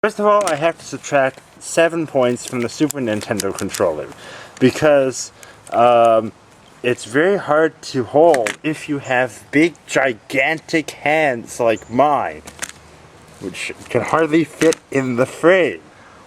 First of all, I have to subtract 7 points from the Super Nintendo controller because it's very hard to hold if you have big, gigantic hands like mine, which can hardly fit in the frame.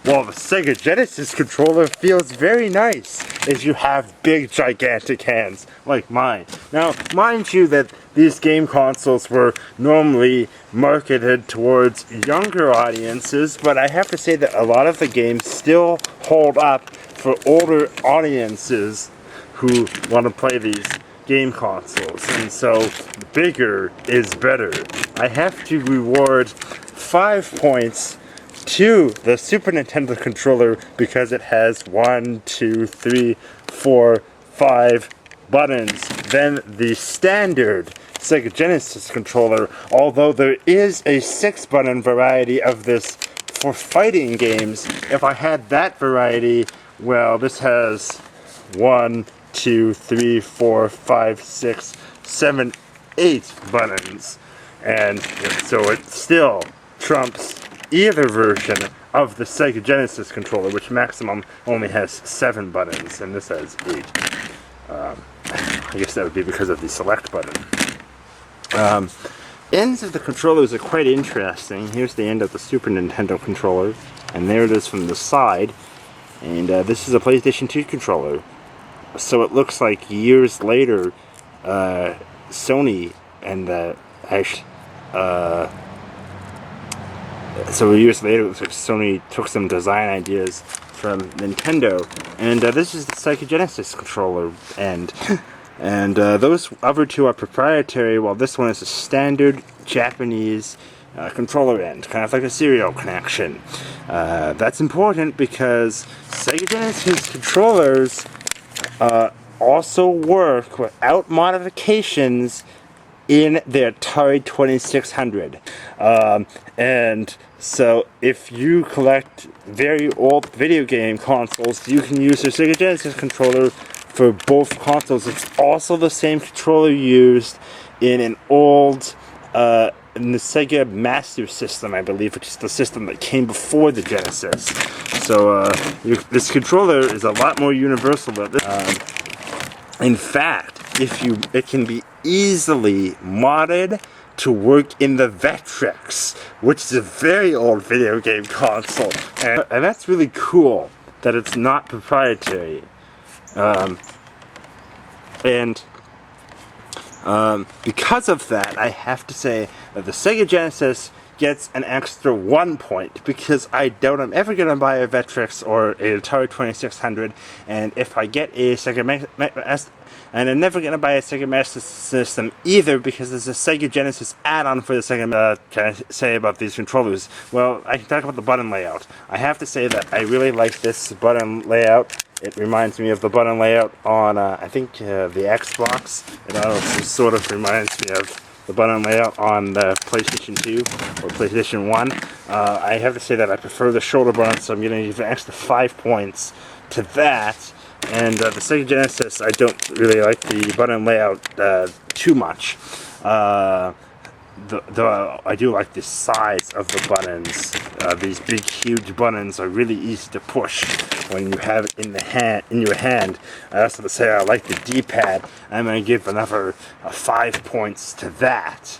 While the Sega Genesis controller feels very nice as you have big, gigantic hands like mine. Now, mind you that these game consoles were normally marketed towards younger audiences, but I have to say that a lot of the games still hold up for older audiences who want to play these game consoles, and so bigger is better. I have to reward 5 points to the Super Nintendo controller because it has 1, 2, 3, 4, 5 buttons than the standard Sega Genesis controller, although there is a 6-button variety of this for fighting games. If I had that variety, well, this has 1, 2, 3, 4, 5, 6, 7, 8 buttons, and so it still trumps either version of the Sega Genesis controller, which maximum only has 7 buttons, and this has 8. I guess that would be because of the select button. Ends of the controllers are quite interesting. Here's the end of the Super Nintendo controller, and there it is from the side. And this is a PlayStation 2 controller. So it looks like years later, Sony and so years later, it looks like Sony took some design ideas from Nintendo, and this is the Sega Genesis controller end. And those other two are proprietary, while this one is a standard Japanese controller end, kind of like a serial connection. That's important because Sega Genesis controllers also work without modifications in the Atari 2600. And so if you collect very old video game consoles, you can use the Sega Genesis controller for both consoles. It's also the same controller used in an old in the Sega Master System, I believe, which is the system that came before the Genesis. So this controller is a lot more universal than this. In fact, it can be easily modded to work in the Vectrex, which is a very old video game console, and that's really cool that it's not proprietary. Because of that, I have to say that the Sega Genesis gets an extra 1 point, because I doubt I'm ever going to buy a Vectrex or an Atari 2600, and if I get a Sega and I'm never going to buy a Sega Master System either, because there's a Sega Genesis add-on for the Sega. Can I say about these controllers? Well, I can talk about the button layout. I have to say that I really like this button layout. It reminds me of the button layout on, I think, the Xbox. It also sort of reminds me of the button layout on the PlayStation 2 or PlayStation 1. I have to say that I prefer the shoulder button, so I'm going to give an extra 5 points to that. And the Sega Genesis, I don't really like the button layout too much. Though I do like the size of the buttons. These big, huge buttons are really easy to push when you have it in your hand. I also have to say I like the D-pad. I'm going to give another 5 points to that.